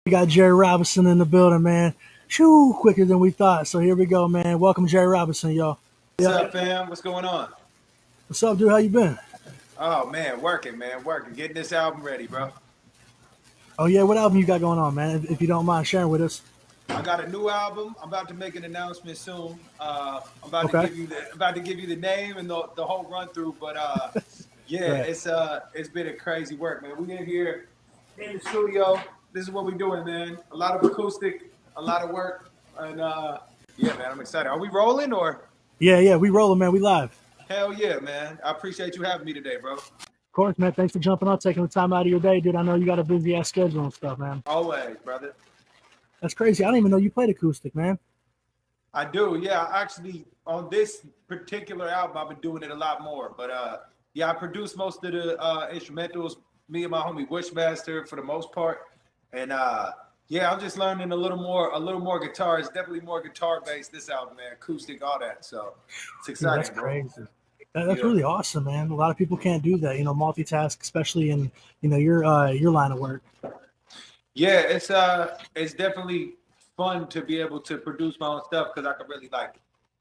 We got Jerry Robinson in the building, man. Shoo, quicker than we thought. So here we go, man. Welcome, Jerry Robinson, y'all. What's up, fam? What's going on? What's up, dude? How you been? Oh man, working, getting this album ready, bro. Oh yeah, what album you got going on, man? If you don't mind sharing with us. I got a new album. I'm about to make an announcement soon. I'm about to Okay. give you the name and the whole run through. But yeah, Right. it's been a crazy work, man. We in here in the studio. This is what we're doing, man. A lot of acoustic, a lot of work, and yeah, man, I'm excited. Are we rolling or? Yeah. We rolling, man. We live. Hell yeah, man. I appreciate you having me today, bro. Of course, man. Thanks for jumping on, taking the time out of your day, dude. I know you got a busy ass schedule and stuff, man. Always, brother. That's crazy. I didn't even know you played acoustic, man. I do, yeah. Actually, on this particular album, I've been doing it a lot more. But yeah, I produce most of the instrumentals. Me and my homie Wishmaster for the most part, and yeah, I'm just learning a little more guitar. It's definitely more guitar based this album, man. Acoustic, all that. So it's Dude, that's exciting, bro. crazy. That's Yeah, really awesome, man. A lot of people can't do that, multitask, especially in your line of work. yeah. It's definitely fun to be able to produce my own stuff because I can really like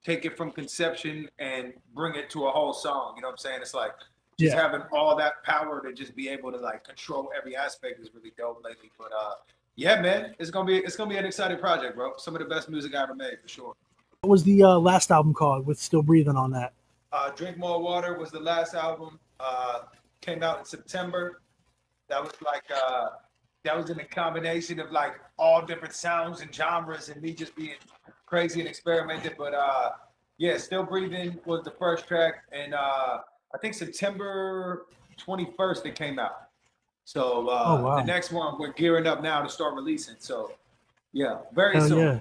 take it from conception and bring it to a whole song. You know what I'm saying? It's like just Yeah. having all that power to just be able to like control every aspect is really dope lately. But yeah, man, it's gonna be an exciting project, bro. Some of the best music I ever made for sure. What was the last album called with Still Breathing on that? Drink More Water was the last album. Came out in September. That was like that was in a combination of like all different sounds and genres and me just being crazy and experimented. But yeah, Still Breathing was the first track, and I think September 21st it came out. So Oh the wow. next one we're gearing up now to start releasing. So yeah, very Hell soon. yeah.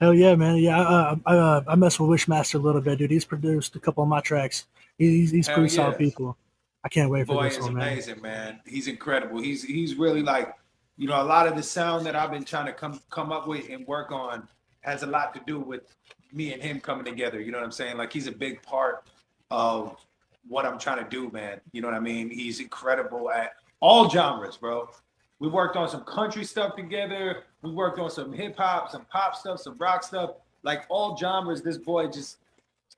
Hell yeah, man. Yeah, I mess with Wishmaster a little bit, dude. He's produced a couple of my tracks. He's Hell pretty solid yeah. people. I can't The wait for boy this is one, man. amazing, man. He's incredible. He's really like, you know, a lot of the sound that I've been trying to come up with and work on has a lot to do with me and him coming together. You know what I'm saying? Like he's a big part of what I'm trying to do, man. You know what I mean? He's incredible at all genres, bro. We worked on some country stuff together. We worked on some hip hop, some pop stuff, some rock stuff. Like all genres, this boy just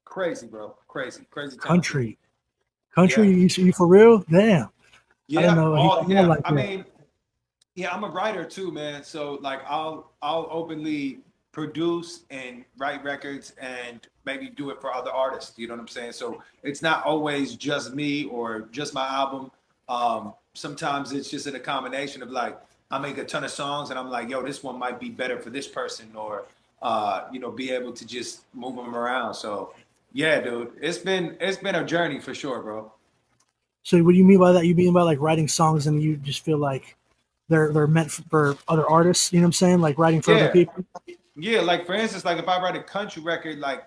crazy, bro. Crazy, crazy talented. Country, Yeah. country. You for real? Damn. I didn't Yeah, know he all could yeah. like I that. mean, yeah, I'm a writer too, man. So like I'll openly produce and write records and maybe do it for other artists. You know what I'm saying? So it's not always just me or just my album. Sometimes it's just in a combination of like I make a ton of songs and I'm like, yo, this one might be better for this person or you know, be able to just move them around. So yeah, dude, it's been a journey for sure, bro. So what do you mean by that? You mean by like writing songs and you just feel like they're meant for other artists? You know what I'm saying? Like writing for other Yeah, people. yeah, like for instance, like if I write a country record, like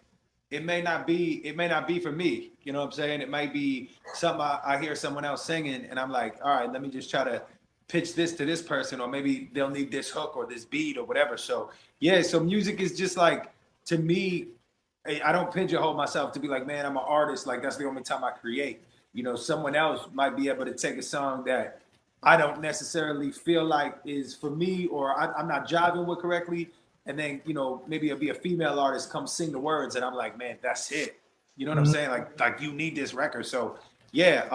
it may not be for me. You know what I'm saying? It might be something I hear someone else singing, and I'm like, all right, let me just try to pitch this to this person, or maybe they'll need this hook or this beat or whatever. So yeah, so music is just like to me, I don't pigeonhole myself to be like, man, I'm an artist. Like that's the only time I create. You know, someone else might be able to take a song that I don't necessarily feel like is for me, or I'm not jiving with correctly, and then you know maybe it'll be a female artist come sing the words, and I'm like, man, that's it. You know what I'm Mhm. saying? Like you need this record. So yeah,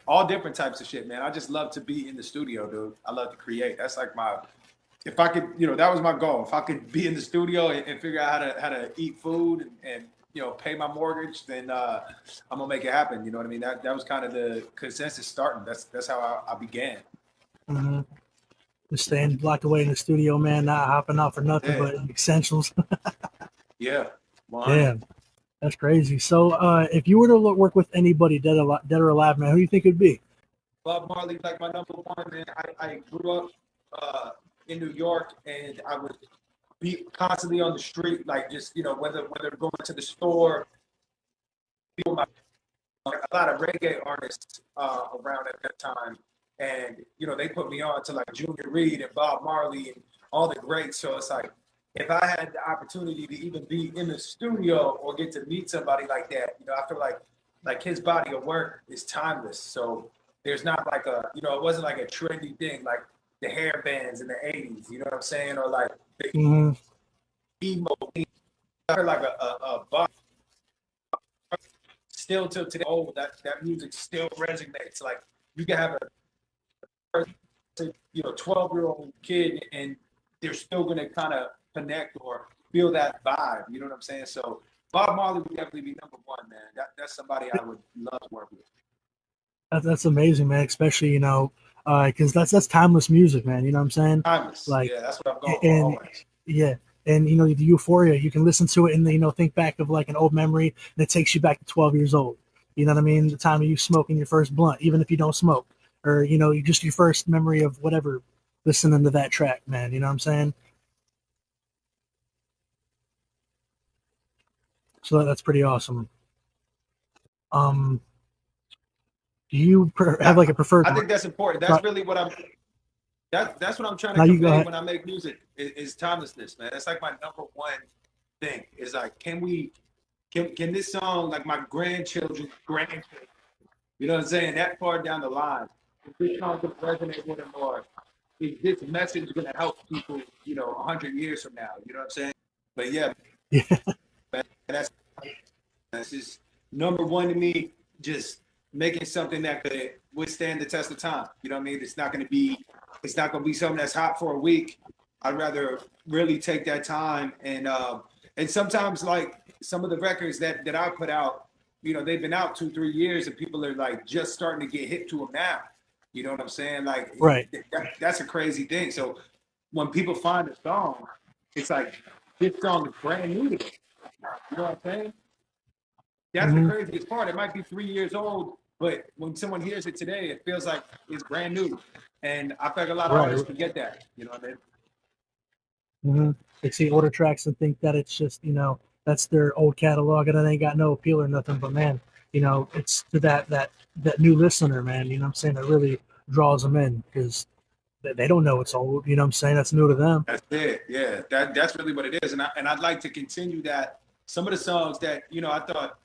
all different types of shit, man. I just love to be in the studio, dude. I love to create. That's like my if I could, you know, that was my goal. If I could be in the studio and figure out how to eat food and you know pay my mortgage, then I'm gonna make it happen. You know what I mean? That was kind of the consensus starting. That's how I began. Mhm. Just staying locked away in the studio, man. Not hopping out for nothing Yeah, but essentials. yeah, 100. Damn, that's crazy. So if you were to work with anybody dead or alive, man, who do you think it'd be? Bob Marley, like my number one man. I grew up uh, in New York, and I would be constantly on the street, like just you know whether going to the store, people my a lot of reggae artists around at that time, and you know they put me on to like Junior Reed and Bob Marley and all the greats. So it's like if I had the opportunity to even be in the studio or get to meet somebody like that, you know, I feel like his body of work is timeless. So there's not like a you know it wasn't like a trendy thing. Like the hair bands in the 80s, you know what I'm saying? Or like the Mm-hmm. emo, I heard like a bar still till today. Oh, that music still resonates. Like you can have a 12-year-old kid and they're still gonna kind of connect or feel that vibe. You know what I'm saying? So Bob Marley would definitely be number one, man. That's somebody I would love to work with. That's amazing, man. Especially because that's timeless music, man. You know what I'm saying? Timeless. Like, Yeah, that's what I'm going for and always. yeah, and the euphoria. You can listen to it and think back of like an old memory, and it takes you back to 12 years old. You know what I mean? The time of you smoking your first blunt, even if you don't smoke, or just your first memory of whatever listening to that track, man. You know what I'm saying? So that's pretty awesome. Um, do you have like a preferred? I think that's important. That's really what I'm. That's what I'm trying to Now you go convey ahead. when I make music is timelessness, man. That's like my number one thing. Is like, can this song, like my grandchildren, you know what I'm saying? That far down the line, if this song can resonate with them, or is this message going to help people, 100 years from now? You know what I'm saying? But yeah, Yeah. man, that's just number one to me. Just making something that could withstand the test of time. You know what I mean? It's not going to be something that's hot for a week. I'd rather really take that time and sometimes like some of the records that I put out, they've been out 2-3 years and people are like just starting to get hip to them now. You know what I'm saying? Like Right. that's a crazy thing. So when people find a song, it's like this song is brand new to them. You know what I'm saying? That's the Mm-hmm. craziest part. It might be 3 years old, but when someone hears it today, it feels like it's brand new. And I feel like a lot of Right. artists forget that. You know what I mean? Mm-hmm. They see older tracks and think that it's just that's their old catalog and it ain't got no appeal or nothing. But man, it's to that new listener, man. You know what I'm saying? That really draws them in because they don't know it's old. You know what I'm saying? That's new to them. That's it. Yeah, that's really what it is. And I'd like to continue that. Some of the songs that I thought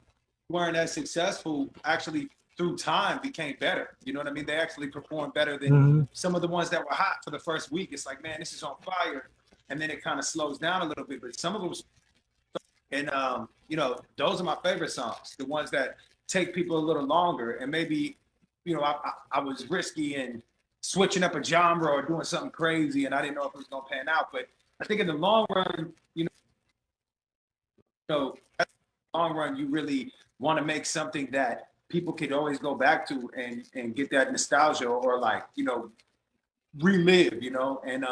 weren't as successful actually through time became better. You know what I mean? They actually performed better than Mm-hmm. some of the ones that were hot for the first week. It's like, man, this is on fire, and then it kind of slows down a little bit. But some of them, and those are my favorite songs. The ones that take people a little longer, and maybe, I was risky in switching up a genre or doing something crazy, and I didn't know if it was gonna pan out. But I think in the long run, long run, you really want to make something that people could always go back to and get that nostalgia or like relive. And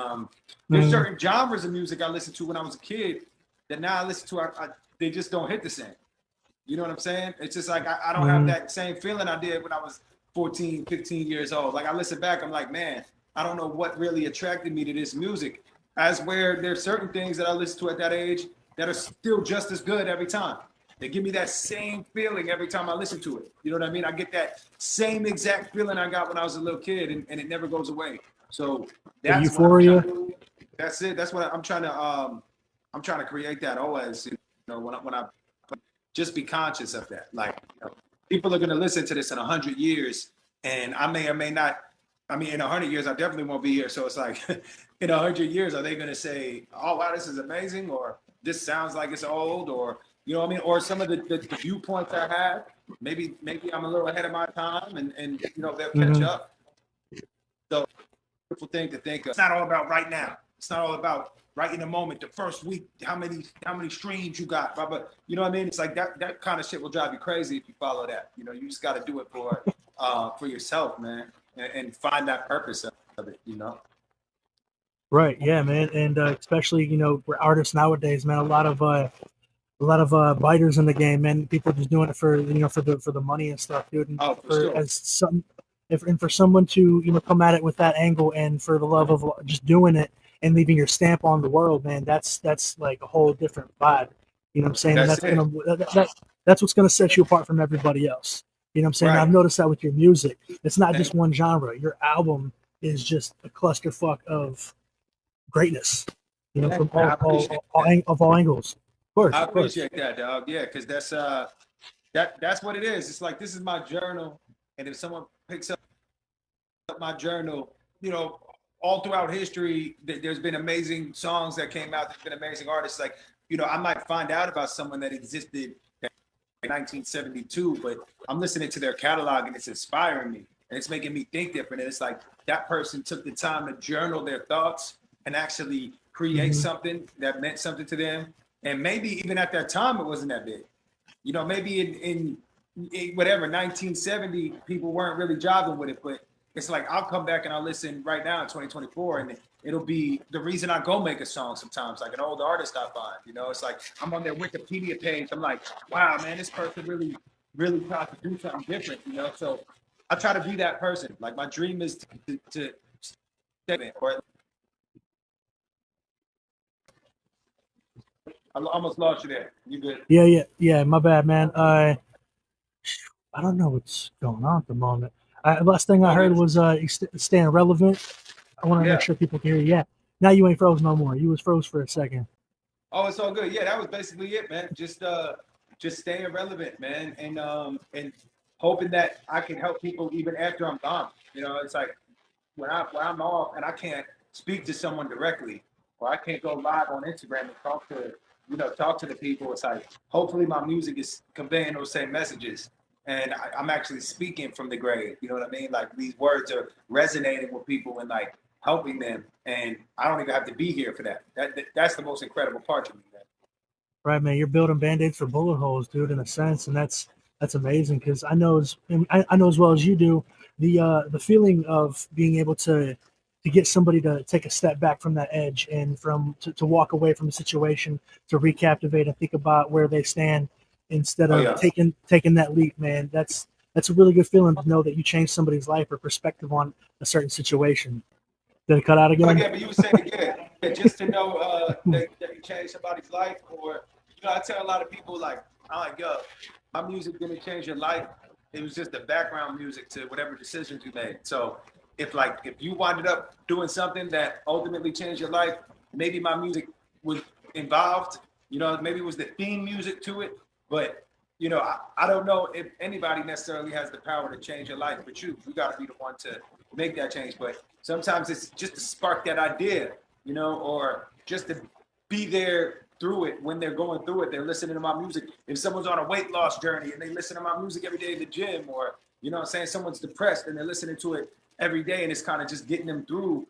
there's Mm-hmm. certain genres of music I listened to when I was a kid that now I listen to. They just don't hit the same. You know what I'm saying? It's just like I don't have Mm-hmm. that same feeling I did when I was 14, 15 years old. Like I listen back, I'm like, man, I don't know what really attracted me to this music. As where there's certain things that I listen to at that age that are still just as good every time. They give me that same feeling every time I listen to it. You know what I mean? I get that same exact feeling I got when I was a little kid, and it never goes away. So The that's what I'm trying euphoria. to. That's it. That's what I'm trying to. I'm trying to create that always. When I just be conscious of that. Like, people are going to listen to this in 100 years, and I may or may not. I mean, in 100 years, I definitely won't be here. So it's like, in 100 years, are they going to say, "Oh, wow, this is amazing," or "This sounds like it's old," or what I mean? Or some of the viewpoints I have, maybe I'm a little ahead of my time, and they'll catch Mm-hmm. up. So, beautiful thing to think of. It's not all about right now. It's not all about right in the moment. The first week, how many streams you got, but you know what I mean? It's like that kind of shit will drive you crazy if you follow that. You just got to do it for yourself, man, and find that purpose of it. Right. Yeah, man. And especially for artists nowadays, man. A lot of biters in the game, man. People just doing it for for the money and stuff, dude. And Oh, for for sure. as some, if and for someone to come at it with that angle and for the love of just doing it and leaving your stamp on the world, man. That's like a whole different vibe. You know what I'm saying? And That's it. that's what's gonna set you apart from everybody else. You know what I'm saying? Right. I've noticed that with your music. It's not Thank just one genre. Your album is just a clusterfuck of greatness. you. From I appreciate that. of all angles. Of course, I of course. appreciate that, dog. Yeah, because that's what it is. It's like this is my journal, and if someone picks up my journal, you know, all throughout history, there's been amazing songs that came out. There's been amazing artists. Like, you know, I might find out about someone that existed in 1972, but I'm listening to their catalog and it's inspiring me and it's making me think different. And it's like that person took the time to journal their thoughts and actually create something that meant something to them. And maybe even at that time, it wasn't that big. You know, maybe in whatever 1970, people weren't really jiving with it, but it's like I'll come back and I'll listen right now in 2024, and it'll be the reason I go make a song sometimes, like an old artist I find. You know, it's like I'm on their Wikipedia page. I'm like, wow, man, this person really tried to do something different. You know, so I try to be that person. Like my dream is to step in, or I almost lost you there. You good? Yeah. My bad, man. I don't know what's going on at the moment. Last thing I Oh, heard good. was staying relevant. I want to make Yeah. sure people can hear you. Yeah. Now you ain't froze no more. You was froze for a second. Oh, it's all good. Yeah, that was basically it, man. Just staying relevant, man, and hoping that I can help people even after I'm gone. You know, it's like when I'm off and I can't speak to someone directly, or I can't go live on Instagram and talk to the people. It's like hopefully my music is conveying those same messages, and I'm actually speaking from the grave. You know what I mean? Like these words are resonating with people and like helping them, and I don't even have to be here for that. That's the most incredible part to me, man. Right, man. You're building band-aids for bullet holes, dude, in a sense, and that's amazing because I know as well as you do the feeling of being able to get somebody to take a step back from that edge and to walk away from a situation to recaptivate and think about where they stand instead Oh of yeah. taking that leap, man. That's a really good feeling to know that you changed somebody's life or perspective on a certain situation. Did it cut out Oh again? yeah, but you were saying again, yeah, just to know that you changed somebody's life, or I tell a lot of people like, I'm like, yo, my music didn't change your life. It was just the background music to whatever decisions you made. So if you winded up doing something that ultimately changed your life, maybe my music was involved. You know, maybe it was the theme music to it, but I don't know if anybody necessarily has the power to change your life, but you got to be the one to make that change. But sometimes it's just to spark that idea, or just to be there through it when they're going through it. They're listening to my music. If someone's on a weight loss journey and they listen to my music every day in the gym, or someone's depressed and they're listening to it every day and it's kind of just getting them through.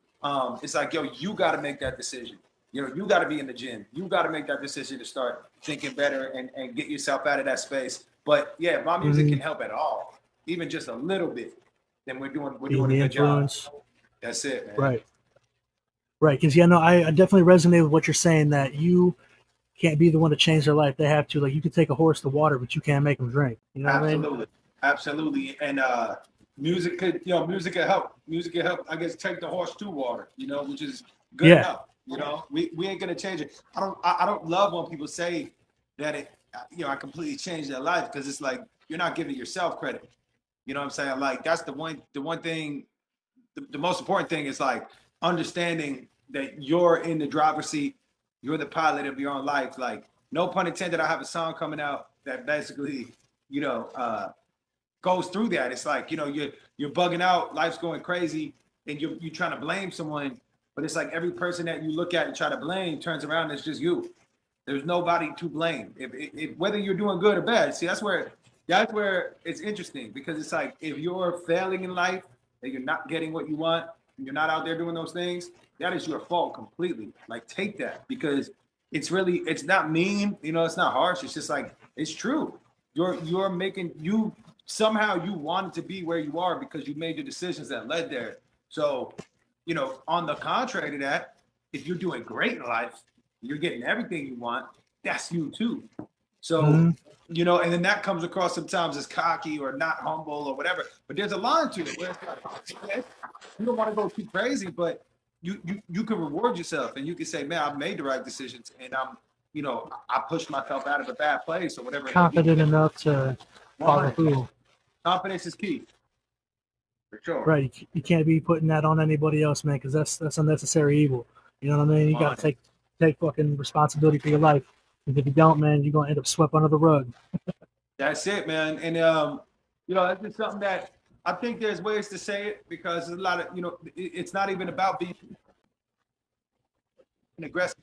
It's like, yo, you got to make that decision. You got to be in the gym. You got to make that decision to start thinking better and get yourself out of that space. But yeah, my music can help at all, even just a little bit. Then we're Being doing a the good job. influence. That's it, man. Right. Right. Because, yeah, no, I definitely resonate with what you're saying that you can't be the one to change their life. They have to. Like, you can take a horse to water, but you can't make them drink. You know what I mean? Absolutely, absolutely. And music could help. Music could help. I guess take the horse to water. Which is good Yeah. enough. We ain't gonna change it. I don't love when people say that I completely changed their life, because it's like you're not giving yourself credit. You know what I'm saying? Like that's the one thing. The most important thing is like understanding that you're in the driver's seat. You're the pilot of your own life. Like, no pun intended. I have a song coming out that basically, you know, uh, goes through that. It's like, you're bugging out, life's going crazy, and you're trying to blame someone, but it's like every person that you look at and try to blame turns around, and it's just you. There's nobody to blame. If whether you're doing good or bad, see, that's where it's interesting, because it's like if you're failing in life and you're not getting what you want and you're not out there doing those things, that is your fault completely. Like, take that, because it's not mean, it's not harsh. It's just like it's true. You're making you somehow you wanted to be where you are because you made the decisions that led there. So, on the contrary to that, if you're doing great in life, you're getting everything you want, that's you too. So, Hmm. and then that comes across sometimes as cocky or not humble or whatever. But there's a line to it where it's like, okay, you don't want to go too crazy, but you can reward yourself and you can say, man, I've made the right decisions, and I pushed myself out of a bad place or whatever it may be. Confident enough to follow 100. through. Confidence is key, for sure. Right. You can't be putting that on anybody else, man, because that's unnecessary evil. You know what I mean? You got to 100. take fucking responsibility for your life. Because if you don't, man, you're gonna end up swept under the rug. That's it, man. And that's just something that I think there's ways to say it because there's a lot of, it's not even about being aggressive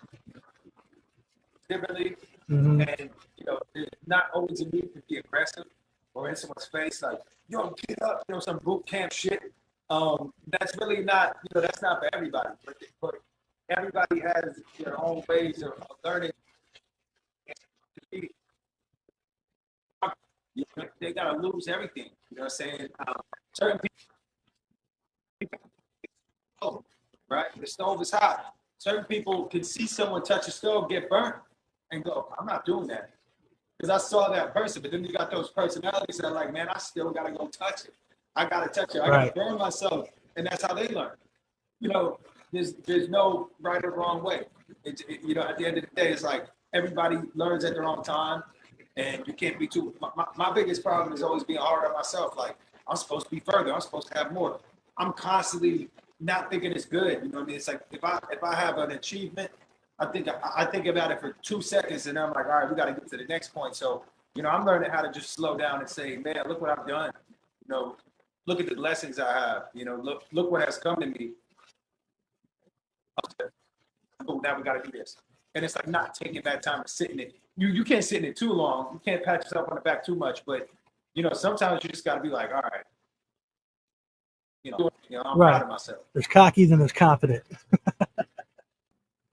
differently. Mm-hmm. And, there's not always a need to be aggressive or in someone's face, like, yo, get up, some boot camp shit. That's really not, that's not for everybody. But everybody has their own ways of learning. They got to lose everything. You know what I'm saying? Certain people, right? The stove is hot. Certain people can see someone touch a stove, get burnt, and go, I'm not doing that. Because I saw that person. But then you got those personalities that are like, man, I still got to go touch it. I got to touch it. I got to burn myself. And that's how they learn. There's no right or wrong way. At the end of the day, it's like everybody learns at their own time. And you can't be too. My biggest problem is always being hard on myself. Like, I'm supposed to be further. I'm supposed to have more. I'm constantly not thinking it's good. You know what I mean? It's like if I have an achievement, I think about it for 2 seconds, and I'm like, all right, we got to get to the next point. So, I'm learning how to just slow down and say, man, look what I've done. Look at the blessings I have. Look what has come to me. Oh, now we got to do this. And it's like not taking that time to sit in it. You can't sit in it too long. You can't pat yourself on the back too much. But, sometimes you just got to be like, all right, I'm proud of myself. There's cocky, then there's confident.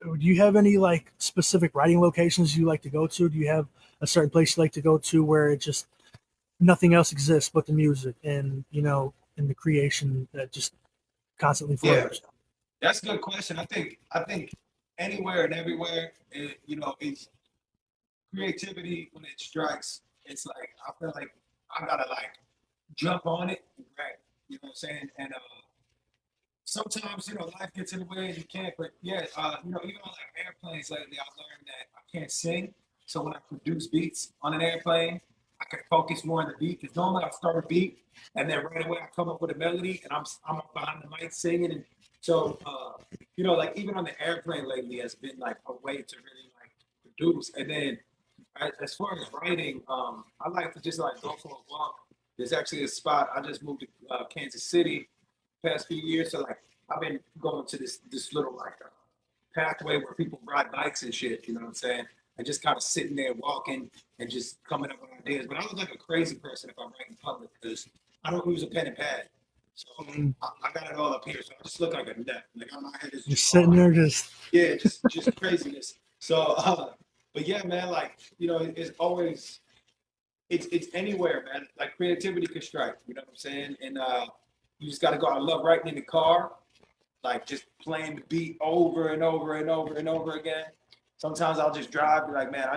Do you have any like specific writing locations you like to go to? Do you have a certain place you like to go to where it just nothing else exists but the music and and the creation that just constantly flows? Yeah, that's a good question. I think anywhere and everywhere, it's creativity when it strikes. It's like I feel like I gotta like jump on it, right? You know what I'm saying? And sometimes life gets in the way and you can't. But yeah, even on like airplanes lately, I learned that I can't sing. So when I produce beats on an airplane, I can focus more on the beat. Because normally I start a beat and then right away I come up with a melody and I'm behind the mic singing. And so like even on the airplane lately has been like a way to really like produce. And then as far as writing, I like to just like go for a walk. There's actually a spot. I just moved to Kansas City past few years, so like I've been going to this little like pathway where people ride bikes and shit. You know what I'm saying? And just kind of sitting there walking and just coming up with ideas. But I look like a crazy person if I'm writing in public because I don't use a pen and pad. So I got it all up here. So I just look like a nut. Like my head is just sitting there, just craziness. So, but yeah, man, like it's always it's anywhere, man. Like creativity can strike. You know what I'm saying? And you just got to go. I love writing in the car, like just playing the beat over and over and over and over again. Sometimes I'll just drive, be like, man,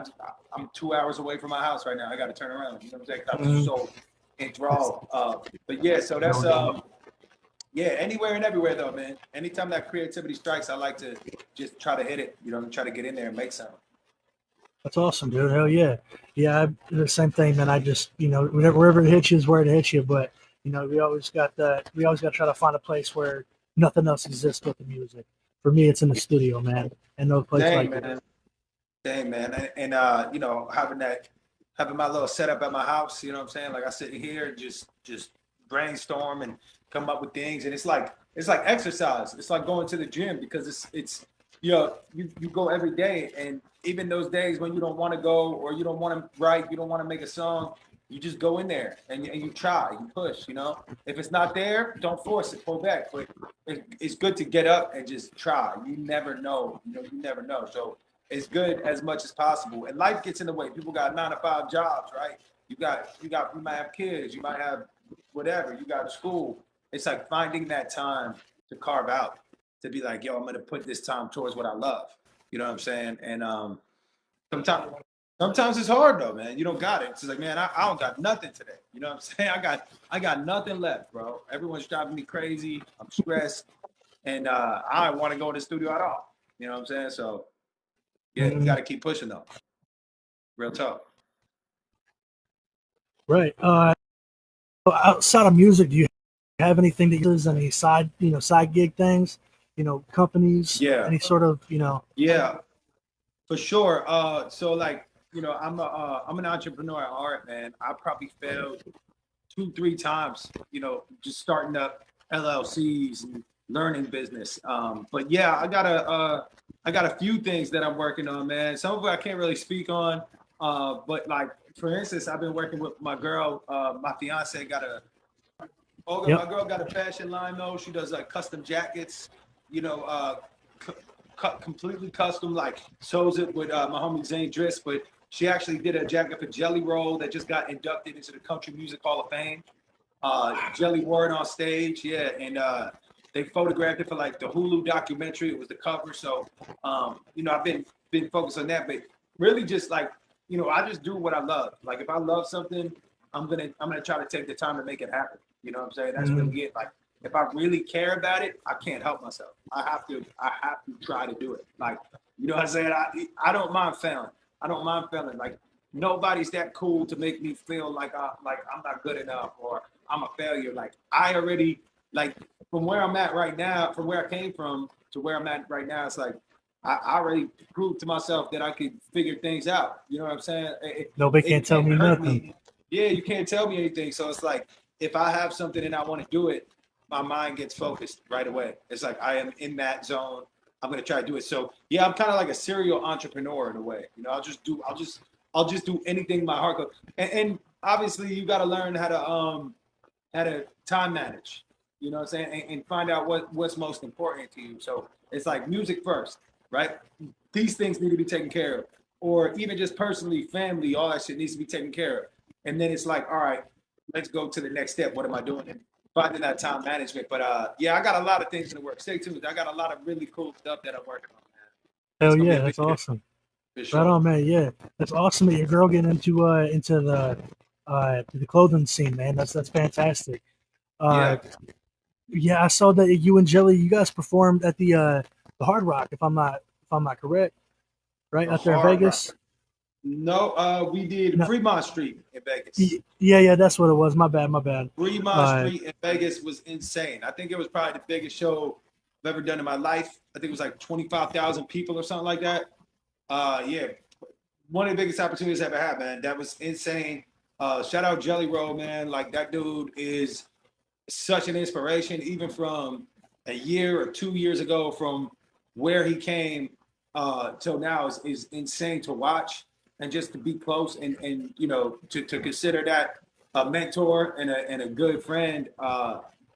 I'm 2 hours away from my house right now. I got to turn around. You know what I'm saying? I'm so enthralled. But yeah, so that's anywhere and everywhere though, man. Anytime that creativity strikes, I like to just try to hit it. Try to get in there and make something. That's awesome, dude. Hell yeah. Yeah, the same thing, man. I just, wherever it hits you is where it hits you. But, we always got to try to find a place where nothing else exists but the music. For me, it's in the studio, man. And no place like that. Dang, man. And having my little setup at my house, you know what I'm saying? Like I sit here and just brainstorm and come up with things. And it's like exercise. It's like going to the gym because it's you go every day, and even those days when you don't want to go or you don't want to write, you don't want to make a song, you just go in there and you try, you push. If it's not there, don't force it, pull back. But it's good to get up and just try. You never know. You never know. So it's good as much as possible. And life gets in the way. People got 9 to 5 jobs, right? You might have kids, you might have whatever. You got school. It's like finding that time to carve out, to be like, yo, I'm going to put this time towards what I love. You know what I'm saying? And sometimes it's hard though, man. You don't got it. It's like, man, I don't got nothing today. You know what I'm saying? I got nothing left, bro. Everyone's driving me crazy. I'm stressed. And I don't want to go in the studio at all. You know what I'm saying? So yeah, you got to keep pushing though. Real talk. Right. Outside of music, do you have anything that uses any side gig things, companies, any sort of, Yeah, for sure. So like, I'm an entrepreneur at heart, man. I probably failed 2-3 times, just starting up LLCs and learning business. But yeah, I got a few things that I'm working on, man. Some of it I can't really speak on. But like, for instance, I've been working with my girl, my fiance got a Olga, Yep. my girl got a fashion line though. She does like custom jackets, cut completely custom, like sews it with my homie Zane Driss. But she actually did a jacket for Jelly Roll that just got inducted into the Country Music Hall of Fame. Jelly wore it on stage, yeah, and they photographed it for like the Hulu documentary. It was the cover, so I've been focused on that, but really just like I just do what I love. Like if I love something, I'm gonna try to take the time to make it happen. You know what I'm saying? That's Mhm. really it. Like if I really care about it, I can't help myself. I have to try to do it. Like what I'm saying? I don't mind failing. I don't mind failing. Like nobody's that cool to make me feel like I'm not good enough or I'm a failure. Like I already like from where I'm at right now, from where I came from to where I'm at right now, it's like I already proved to myself that I could figure things out. You know what I'm saying? Nobody It can't tell can't me hurt nothing. me. Yeah, you can't tell me anything. So it's like if I have something and I want to do it, my mind gets focused right away. It's like I am in that zone. I'm gonna try to do it. So yeah, I'm kind of like a serial entrepreneur in a way. I'll just do anything my heart goes. And obviously you got to learn how to time manage. You know what I'm saying? And find out what's most important to you. So it's like music first, right? These things need to be taken care of, or even just personally, family, all that shit needs to be taken care of. And then it's like, all right, let's go to the next step. What am I doing? And finding that time management. But yeah, I got a lot of things in the work. Stay tuned. I got a lot of really cool stuff that I'm working on, man. It's Hell gonna be yeah, a big that's year awesome. for Right sure. on, man. Yeah, that's awesome that your girl getting into the clothing scene, man. That's fantastic. Uh, Yeah. yeah, I saw that you and Jelly, you guys performed at the Hard Rock, if I'm not correct, right The out there in Hard Rock. Vegas. No, we did No, Fremont Street in Vegas. yeah, that's what it was. My bad, my bad. Fremont Uh, Street in Vegas was insane. I think it was probably the biggest show I've ever done in my life. I think it was like 25,000 people or something like that. Yeah, one of the biggest opportunities I ever had, man. That was insane. Shout out Jelly Roll, man. Like that dude is such an inspiration, even from a year or 2 years ago, from where he came till now is insane to watch and just to be close and to consider that a mentor and a good friend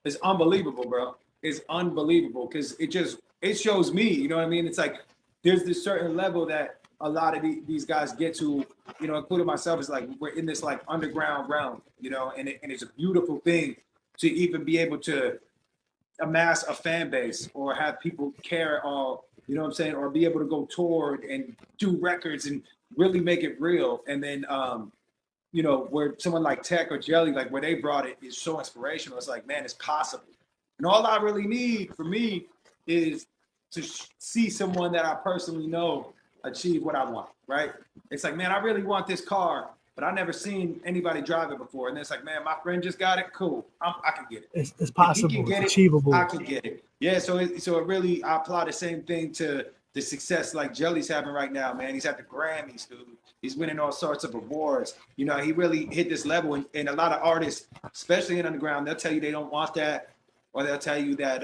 is unbelievable, bro. It's unbelievable because it shows me, you know what I mean? It's like there's this certain level that a lot of these guys get to, including myself, is like we're in this like underground realm, and it's a beautiful thing to even be able to amass a fan base or have people care all, you know what I'm saying, or be able to go tour and do records and really make it real. And then where someone like Tech or Jelly, like where they brought it is so inspirational. It's like, man, it's possible. And all I really need for me is to see someone that I personally know achieve what I want, right? It's like, man, I really want this car, but I never seen anybody drive it before. And it's like, man, my friend just got it. Cool. I can get it. it's If he can possible. It's get it, I achievable. can get it. Yeah. So it really, I apply the same thing to the success like Jelly's having right now, man. He's at the Grammys, dude. He's winning all sorts of awards. He really hit this level. And a lot of artists, especially in underground, they'll tell you they don't want that, or they'll tell you that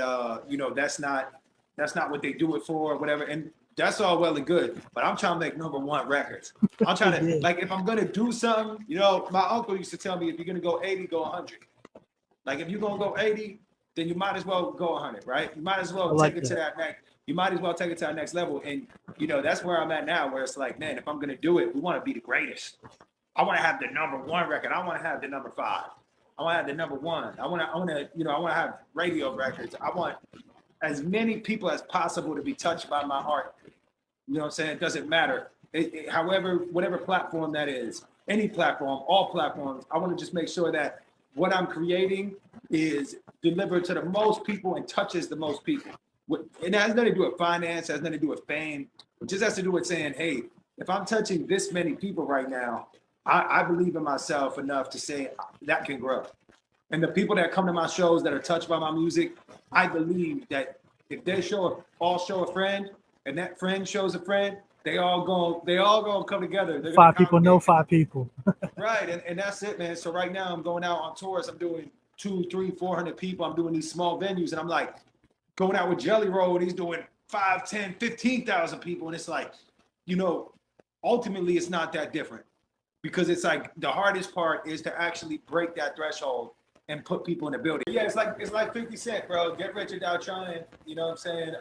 that's not what they do it for, or whatever. And that's all well and good. But I'm trying to make #1 records. I'm trying to, Yeah, like, if I'm gonna do something, my uncle used to tell me, if you're gonna go 80, go 100. Like if you're gonna go 80, then you might as well go 100, right? You might as I well take like it to that. that next. You might as well take it to that next level. And that's where I'm at now, where it's like, man, if I'm gonna do it, we want to be the greatest. I want to have the #1 record. I want to have the #5. I want to have the #1. I want to have radio records. I want as many people as possible to be touched by my art. You know what I'm saying? It doesn't matter. However, whatever platform that is, any platform, all platforms, I want to just make sure that what I'm creating is delivered to the most people and touches the most people. And that has nothing to do with finance, has nothing to do with fame. It just has to do with saying, hey, if I'm touching this many people right now, I believe in myself enough to say that can grow. And the people that come to my shows that are touched by my music, I believe that if they all show a friend and that friend shows a friend, they all gonna come together. They're gonna 5 people know congregate. 5 people. Right, and that's it, man. So right now I'm going out on tours. I'm doing 2, 3, 400 people. I'm doing these small venues, and I'm like going out with Jelly Roll, and he's doing 5, 10, 15,000 people, and it's like, you know, ultimately it's not that different because it's like the hardest part is to actually break that threshold and put people in the building. Yeah, it's like 50 Cent, bro. Get rich without trying. You know what I'm saying?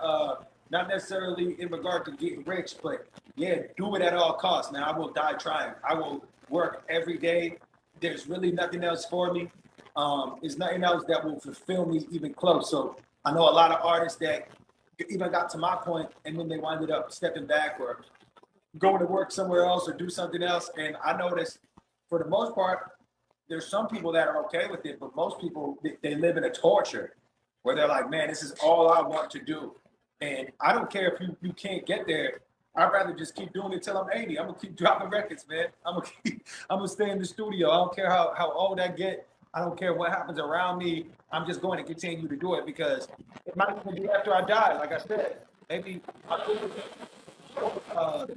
Not necessarily in regard to getting rich, but yeah, do it at all costs, man. I will die trying. I will work every day. There's really nothing else for me. There's nothing else that will fulfill me even close. So I know a lot of artists that even got to my point and then they winded up stepping back or going to work somewhere else or do something else. And I noticed for the most part, there's some people that are okay with it, but most people, they live in a torture where they're like, man, this is all I want to do. And I don't care if you can't get there. I'd rather just keep doing it till I'm 80. I'm gonna keep dropping records, man. I'm gonna stay in the studio. I don't care how old I get. I don't care what happens around me. I'm just going to continue to do it because it might even be after I die. Like I said, maybe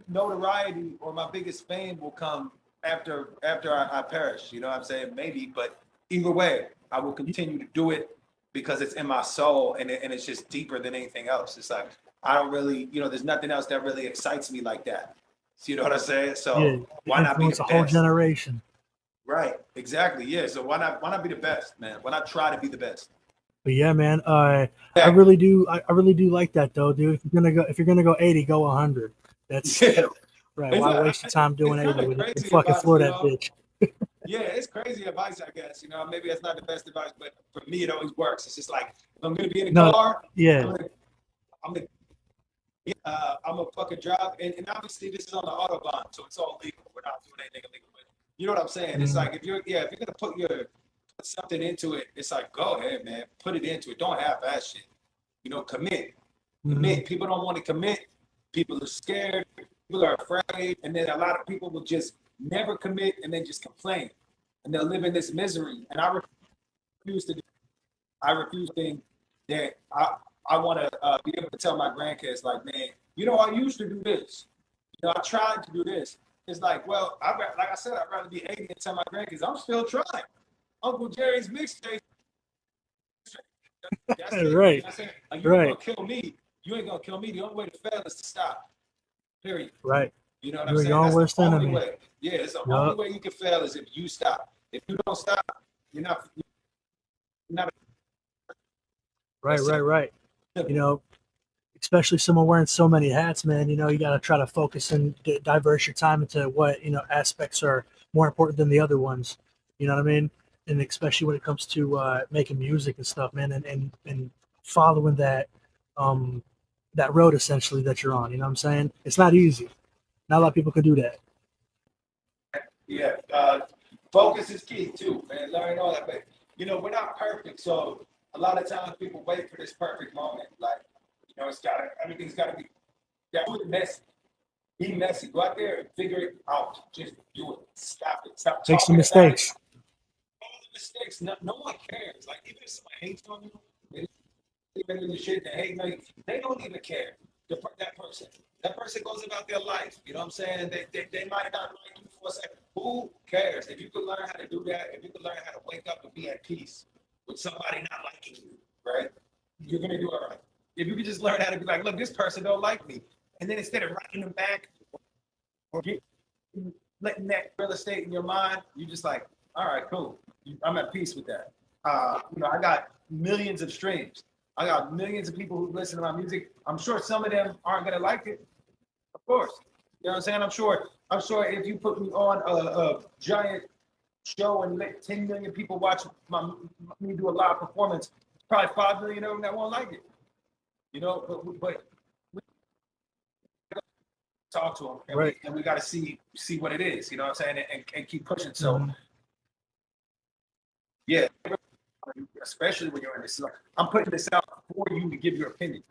notoriety or my biggest fame will come after I perish. You know what I'm saying? Maybe, but either way, I will continue to do it because it's in my soul and it's just deeper than anything else. It's like I don't really, there's nothing else that really excites me like that. So you know what I'm saying? Yeah, So you why not be influence the a whole best? generation. Right. Exactly. Yeah. So why not be the best, man? Why not try to be the best? But yeah, man, I Yeah. really do. I really do like that though, dude. If you're gonna go 80, go 100. That's Yeah. right. Why waste your time doing It's kind 80 of when you can crazy fucking advice, floor that bitch? Yeah, it's crazy advice, I guess. Maybe that's not the best advice, but for me, it always works. It's just like if I'm gonna be in the No, car, yeah, I'm gonna, I'm gonna fucking drive, and obviously this is on the autobahn, so it's all legal. We're not doing anything illegal, but you know what I'm saying? It's like if you're gonna put something into it, it's like go ahead, man, put it into it. Don't half-ass shit. Commit. Commit. People don't want to commit. People are scared. People are afraid, and then a lot of people will just never commit and then just complain, and they'll live in this misery. And I refuse to. I refuse to think that I want to be able to tell my grandkids like, man, I used to do this. I tried to do this. It's like, well, like I said, I'd rather be 80 and tell my grandkids I'm still trying. Uncle Jerry's mixtape. That's it. right, You ain't right, gonna kill me. You ain't gonna kill me. The only way to fail is to stop. Period. right. You know what I'm You're saying? your own That's the worst only enemy. way. Yeah, it's the only Yup. way you can fail is if you stop. If you don't stop, you're not. You're not. Right, That's right, simple. right. You know, especially someone wearing so many hats, man. You got to try to focus and diverse your time into what aspects are more important than the other ones. You know what I mean? And especially when it comes to making music and stuff, man, and following that road essentially that you're on. You know what I'm saying? It's not easy. Not a lot of people can do that. Yeah. Focus is key too, man. Learn all that. But we're not perfect, so a lot of times people wait for this perfect moment. Like, everything's gotta be messy. Be messy. Go out there and figure it out. Just do it. Stop it. Stop Make some talking about it. mistakes. All the mistakes. No one cares. Like even if somebody hates on you, even in the shit that hate me, they don't even care. That person. That person goes about their life. You know what I'm saying? They might not like you for a second. Who cares? If you could learn how to do that, if you could learn how to wake up and be at peace with somebody not liking you, right? You're gonna do all right. If you could just learn how to be like, look, this person don't like me. And then instead of writing them back or letting that real estate in your mind, you just like, all right, cool. I'm at peace with that. I got millions of streams. I got millions of people who listen to my music. I'm sure some of them aren't gonna like it, of course. You know what I'm saying? I'm sure if you put me on a giant show and let 10 million people watch me do a live performance, probably 5 million of them that won't like it. But we talk to them and Right. we got to see what it is. You know what I'm saying? And keep pushing. So yeah, especially when you're in this. I'm putting this out for you to give your opinion.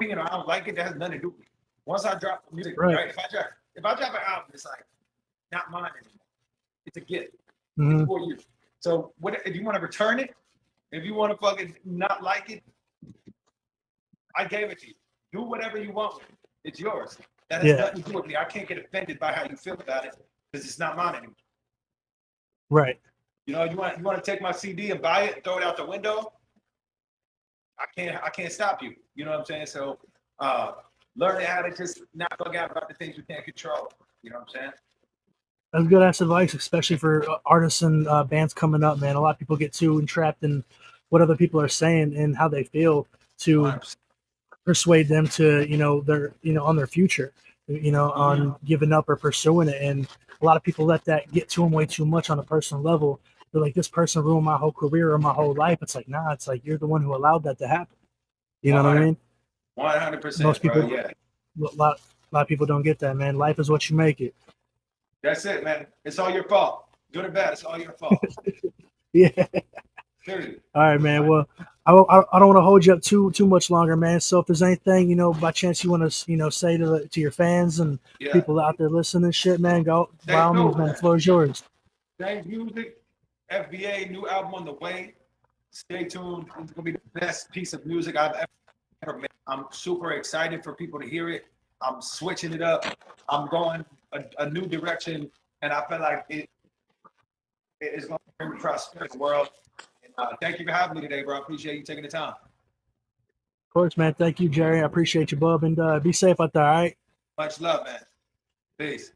I don't like it. That has nothing to do with me. Once I drop the music, right? If I drop an album, it's like not mine anymore. It's a gift. It's for you. So if you want to return it, if you want to fucking not like it, I gave it to you. Do whatever you want with it. It's yours. That has Yeah. nothing to do with me. I can't get offended by how you feel about it because it's not mine anymore. Right. You know, you want to take my CD and buy it and throw it out the window. I can't stop you. You know what I'm saying? So learning how to just not bug out about the things we can't control. You know what I'm saying? That's good ass advice, especially for artists and bands coming up, man. A lot of people get too entrapped in what other people are saying and how they feel to 100%. persuade them to, their, on their future, on giving up or pursuing it. And a lot of people let that get to them way too much on a personal level. They're like, this person ruined my whole career or my whole life. It's like, nah, it's like you're the one who allowed that to happen. You know what I mean? 100%, Most people, bro. Yeah. a lot of people don't get that, man. Life is what you make it. That's it, man. It's all your fault. Good or bad, it's all your fault. Yeah. Period. All right, man. Well, I don't want to hold you up too much longer, man. So if there's anything, by chance you want to, say to your fans and Yeah. people out there listening and shit, man, go by all means, man. The Man. floor is yours. Thank music. FBA, new album on the way. Stay tuned. It's gonna be the best piece of music I've ever made. I'm super excited for people to hear it. I'm switching it up. I'm going a new direction, and I feel like it is going to bring prosperity to the world. And, thank you for having me today, bro. I appreciate you taking the time. Of course, man. Thank you, Jehry. I appreciate you, bub, and be safe out there. All right. Much love, man. Peace.